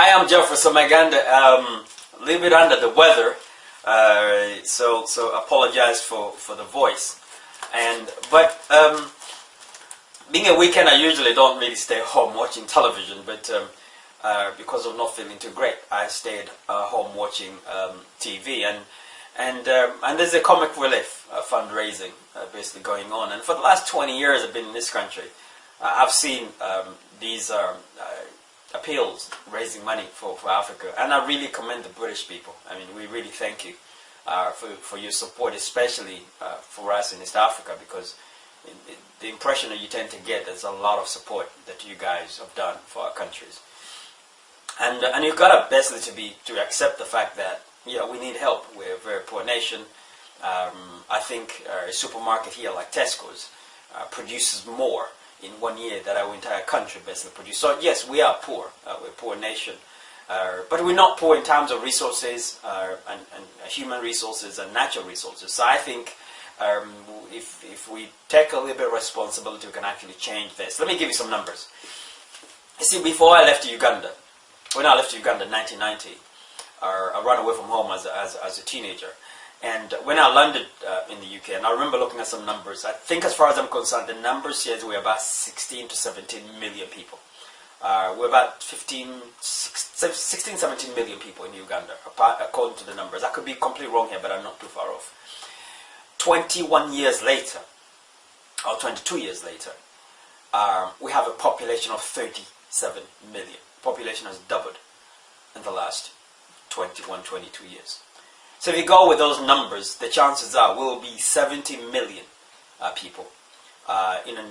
Hi, I'm Geoffrey Semaganda. A little bit under the weather, so apologize for the voice. But being a weekend, I usually don't really stay home watching television. But because of not feeling too great, I stayed home watching TV. And there's a comic relief fundraising basically going on. And for the last 20 years I've been in this country, I've seen these appeals raising money for Africa, and I really commend the British people. I mean, we really thank you for your support, especially for us in East Africa, because the impression that you tend to get is a lot of support that you guys have done for our countries. And you've got to basically to accept the fact that we need help. We're a very poor nation. I think a supermarket here like Tesco's produces more in 1 year that our entire country basically produces. So yes, we are poor. We're a poor nation. But we're not poor in terms of resources and human resources and natural resources. So I think if we take a little bit of responsibility, we can actually change this. Let me give you some numbers. You see, before I left Uganda, when I left Uganda in 1990, I ran away from home as a teenager. And when I landed in the UK, and I remember looking at some numbers, I think as far as I'm concerned, the numbers says we're about 16 to 17 million people. We're about 16, 17 million people in Uganda, according to the numbers. I could be completely wrong here, but I'm not too far off. 21 years later, or 22 years later, we have a population of 37 million. Population has doubled in the last 21, 22 years. So if you go with those numbers, the chances are we will be 70 million people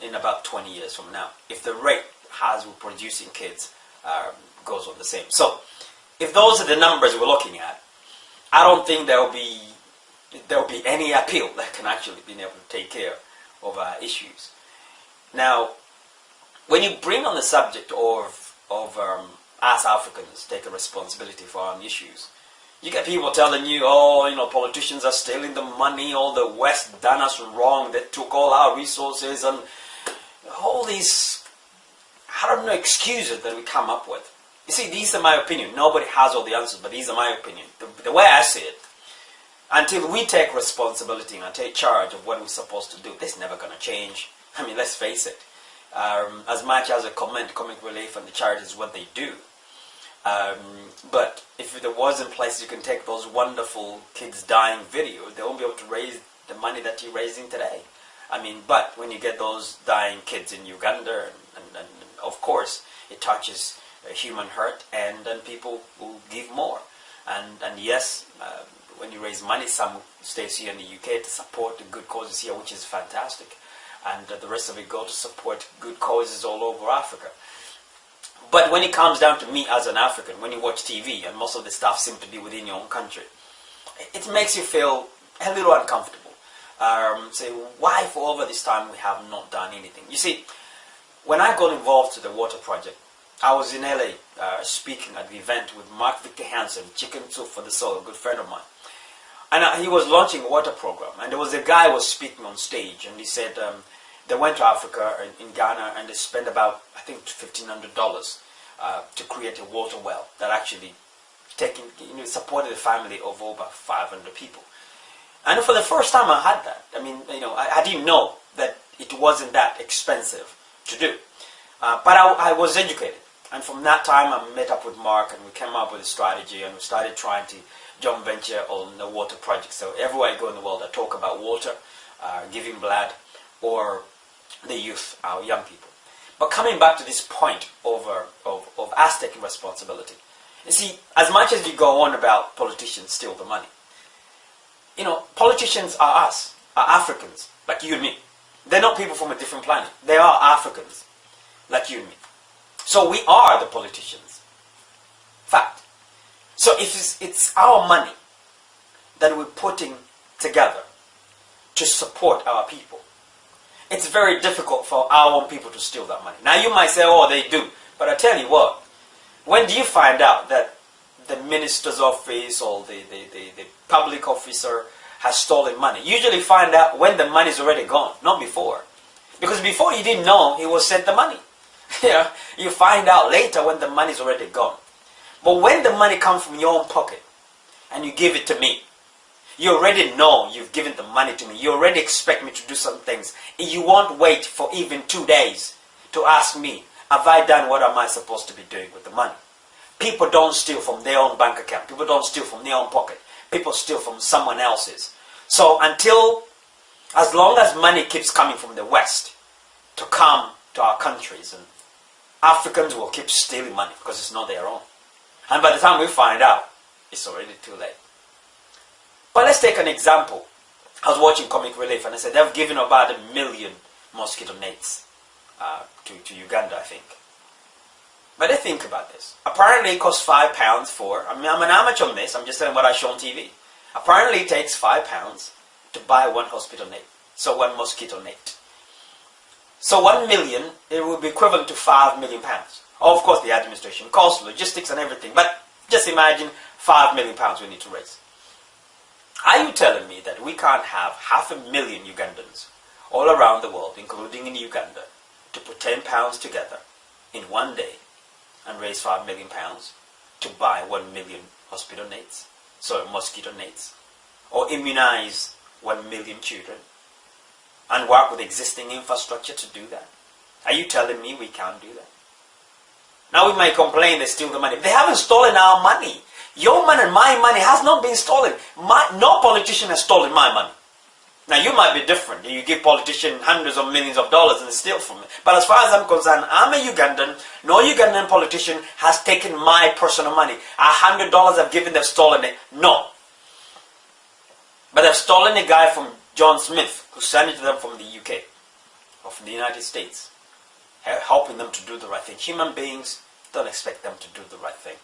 in about 20 years from now, if the rate as we're producing kids goes on the same. So if those are the numbers we're looking at, I don't think there will be any appeal that can actually be able to take care of our issues. Now, when you bring on the subject of us Africans taking responsibility for our own issues, you get people telling you, politicians are stealing the money, all the West done us wrong, they took all our resources, and all these, excuses that we come up with. You see, these are my opinion. Nobody has all the answers, but these are my opinion. The way I see it, until we take responsibility and take charge of what we're supposed to do, this is never going to change. I mean, let's face it. As much as a comic relief and the charity is what they do, but if there wasn't places you can take those wonderful kids dying videos, they won't be able to raise the money that you're raising today. I mean, but when you get those dying kids in Uganda, and of course it touches a human heart, and then people will give more. And yes, when you raise money, some stays here in the UK to support the good causes here, which is fantastic, and the rest of it go to support good causes all over Africa. But when it comes down to me as an African, when you watch TV and most of the stuff seems to be within your own country, it makes you feel a little uncomfortable. Say, why for over this time we have not done anything? You see, when I got involved to the water project, I was in LA speaking at the event with Mark Victor Hansen, Chicken Soup for the Soul, a good friend of mine. And he was launching a water program, and there was a guy who was speaking on stage, and he said they went to Africa in Ghana, and they spent about, I think, $1,500 to create a water well that actually supported a family of over 500 people. And for the first time I had that. I mean, I didn't know that it wasn't that expensive to do. But I was educated. And from that time I met up with Mark, and we came up with a strategy, and we started trying to joint venture on the water project. So everywhere I go in the world I talk about water, giving blood, or the youth, our young people. But coming back to this point of us taking responsibility. You see, as much as you go on about politicians steal the money, politicians are us, are Africans, like you and me. They're not people from a different planet. They are Africans, like you and me. So we are the politicians. Fact. So if it's our money that we're putting together to support our people, it's very difficult for our own people to steal that money. Now you might say, oh, they do. But I tell you what, when do you find out that the minister's office or the public officer has stolen money? You usually find out when the money's already gone, not before. Because before you didn't know he was sent the money. You find out later when the money's already gone. But when the money comes from your own pocket and you give it to me, you already know you've given the money to me. You already expect me to do some things. You won't wait for even 2 days to ask me, have I done what am I supposed to be doing with the money? People don't steal from their own bank account. People don't steal from their own pocket. People steal from someone else's. So as long as money keeps coming from the West to come to our countries, and Africans will keep stealing money because it's not their own. And by the time we find out, it's already too late. But let's take an example. I was watching Comic Relief and I said they've given about 1 million mosquito nets to Uganda, I think. But I think about this. Apparently it costs £5 for, I'm an amateur on this, I'm just telling what I show on TV. Apparently it takes £5 to buy one hospital net. So one mosquito net. So 1 million, it would be equivalent to £5 million. Of course the administration costs, logistics and everything, but just imagine £5 million we need to raise. Are you telling me that we can't have 500,000 Ugandans all around the world, including in Uganda, to put £10 together in one day and raise £5 million to buy 1 million hospital nets, so mosquito nets, or immunize 1 million children, and work with existing infrastructure to do that? Are you telling me we can't do that? Now we might complain they steal the money. They haven't stolen our money. Your money and my money has not been stolen. No politician has stolen my money. Now you might be different. You give politicians hundreds of millions of dollars and they steal from me. But as far as I'm concerned, I'm a Ugandan. No Ugandan politician has taken my personal money. $100 I've given, they've stolen it. No. But they've stolen a guy from John Smith, who sent it to them from the UK, or from the United States, helping them to do the right thing. Human beings don't expect them to do the right thing.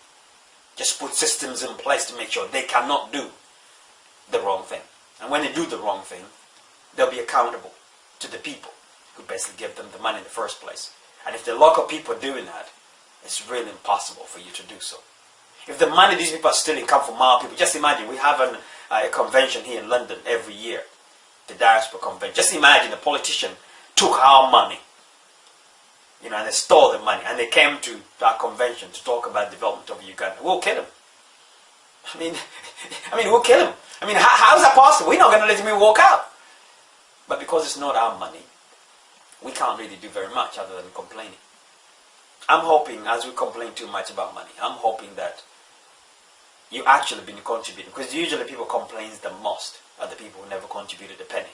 Just put systems in place to make sure they cannot do the wrong thing. And when they do the wrong thing, they'll be accountable to the people who basically gave them the money in the first place. And if the local people are doing that, it's really impossible for you to do so. If the money these people are stealing come from our people, just imagine we have a convention here in London every year, the diaspora convention. Just imagine a politician took our money, and they stole the money, and they came to our convention to talk about the development of Uganda. We'll kill him. I mean, we'll kill him. I mean, how is that possible? We're not going to let him walk out. But because it's not our money, we can't really do very much other than complaining. I'm hoping, as we complain too much about money, I'm hoping that you actually been contributing. Because usually people complain the most are the people who never contributed a penny.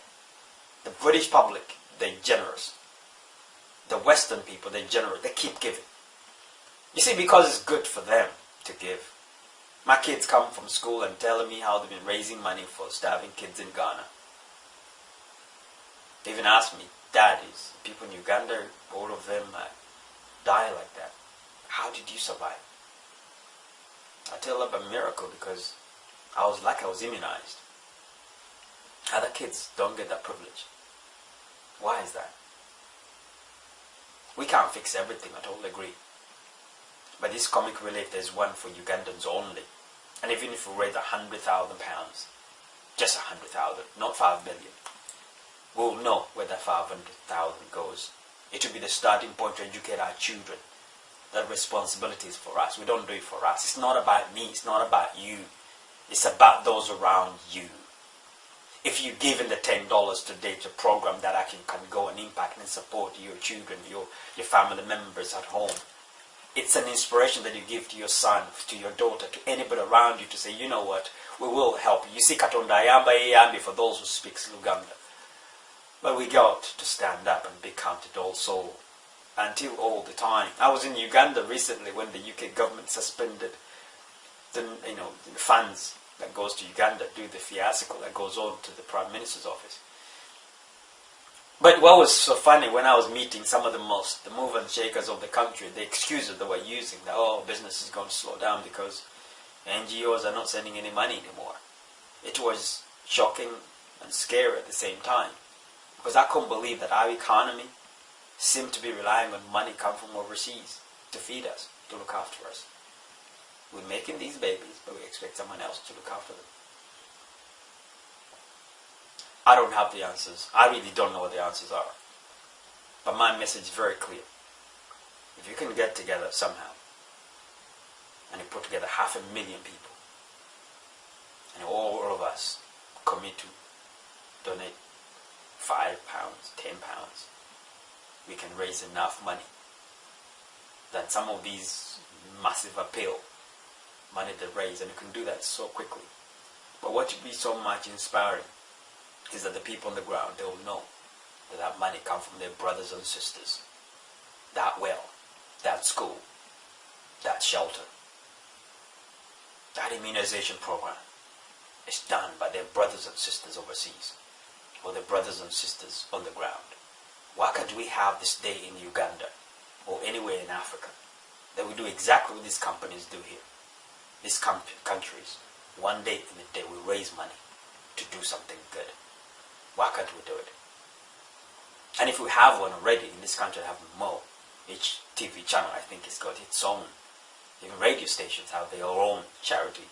The British public, they're generous. The Western people, they're generous. They keep giving. You see, because it's good for them to give. My kids come from school and telling me how they've been raising money for starving kids in Ghana. They even ask me, Dad, is people in Uganda, all of them die like that. How did you survive? I tell them a miracle because I was immunized. Other kids don't get that privilege. Why is that? We can't fix everything, I totally agree. But this comic relief, there's one for Ugandans only. And even if we raise £100,000, just 100,000, not 5 million, we'll know where that 500,000 goes. It will be the starting point to educate our children. That responsibility is for us. We don't do it for us. It's not about me. It's not about you. It's about those around you. If you're given the $10 today to a program that actually can go and impact and support your children, your family members at home, it's an inspiration that you give to your son, to your daughter, to anybody around you to say, you know what, we will help you. You see, Katonda ayamba yeyambi for those who speak Luganda. But we got to stand up and be counted also until all the time. I was in Uganda recently when the UK government suspended the funds that goes to Uganda due to the fiasco that goes on to the Prime Minister's office. But what was so funny, when I was meeting some of the move and shakers of the country, the excuses they were using that, business is going to slow down because NGOs are not sending any money anymore. It was shocking and scary at the same time. Because I couldn't believe that our economy seemed to be relying on money come from overseas to feed us, to look after us. We're making these babies, but we expect someone else to look after them. I don't have the answers. I really don't know what the answers are. But my message is very clear. If you can get together somehow and he put together 500,000 people, and all of us commit to donate £5, £10, we can raise enough money than some of these massive appeal money they raise, and you can do that so quickly. But what should be so much inspiring is that the people on the ground, they will know that that money comes from their brothers and sisters. That well, that school, that shelter, that immunization program is done by their brothers and sisters overseas, or their brothers and sisters on the ground. Why can't we have this day in Uganda or anywhere in Africa that we do exactly what these companies do here? These countries, one day in a day, we raise money to do something good. Why can't we do it? And if we have one already in this country, have more. Each TV channel, I think, has got its own. Even radio stations have their own charity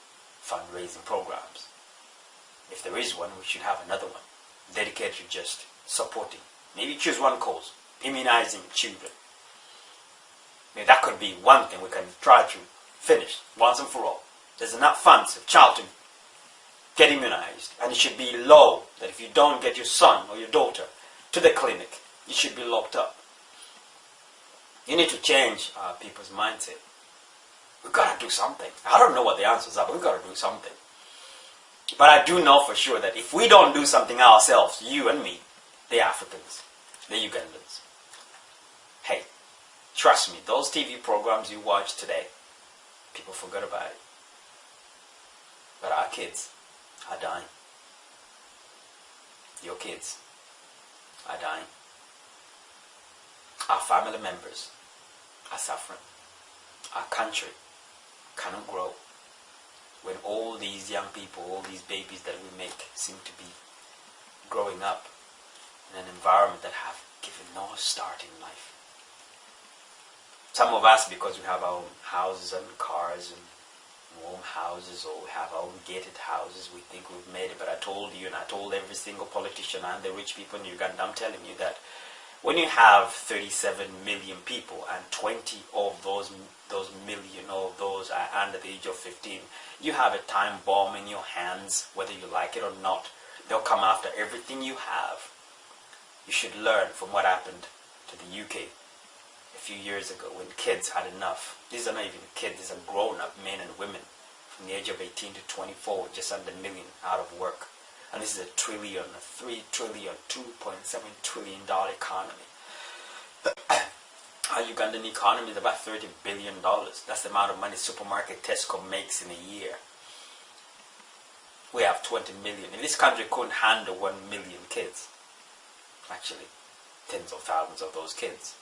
fundraising programs. If there is one, we should have another one dedicated to just supporting. Maybe choose one cause, immunizing children. Maybe that could be one thing we can try to finish once and for all. There's enough funds for a child to get immunized, and it should be low that if you don't get your son or your daughter to the clinic, you should be locked up. You need to change people's mindset. We've got to do something. I don't know what the answers are, but we've got to do something. But I do know for sure that if we don't do something ourselves, you and me, the Africans, the Ugandans, hey, trust me, those TV programs you watch today, people forgot about it. But our kids are dying. Your kids are dying. Our family members are suffering. Our country cannot grow when all these young people, all these babies that we make seem to be growing up in an environment that have given no start in life. Some of us, because we have our own houses and cars and warm houses, or we have our own gated houses, we think we've made it. But I told you, and I told every single politician and the rich people in Uganda, I'm telling you that when you have 37 million people and 20 of those million of those are under the age of 15, you have a time bomb in your hands, whether you like it or not. They'll come after everything you have. You should learn from what happened to the UK a few years ago when kids had enough. These are not even kids, these are grown-up men and women from the age of 18 to 24, just under a million out of work. And this is a trillion, a 3 trillion, $2.7 trillion economy. Our Ugandan economy is about $30 billion. That's the amount of money supermarket Tesco makes in a year. We have 20 million. If this country couldn't handle 1 million kids, actually tens of thousands of those kids,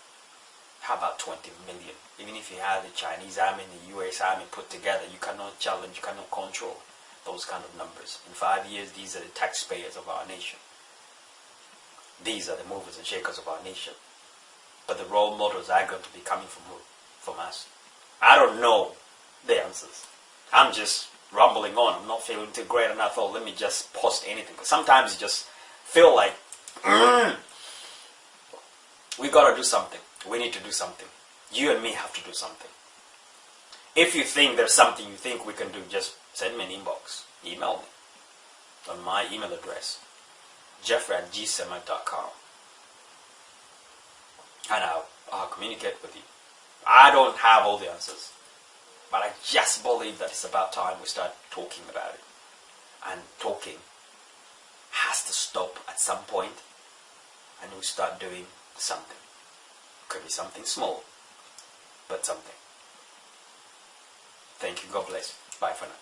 how about 20 million? Even if you have the Chinese army and the US army put together, you cannot challenge, you cannot control those kind of numbers. In 5 years, these are the taxpayers of our nation. These are the movers and shakers of our nation. But the role models are going to be coming from who? From us. I don't know the answers. I'm just rumbling on. I'm not feeling too great, and I thought, let me just post anything. Because sometimes you just feel like, we got to do something. We need to do something. You and me have to do something. If you think there's something you think we can do, just send me an inbox. Email me on my email address, Geoffrey@gsemag.com. And I'll communicate with you. I don't have all the answers, but I just believe that it's about time we start talking about it. And talking has to stop at some point, and we start doing something. Could be something small, but something. Thank you. God bless. Bye for now.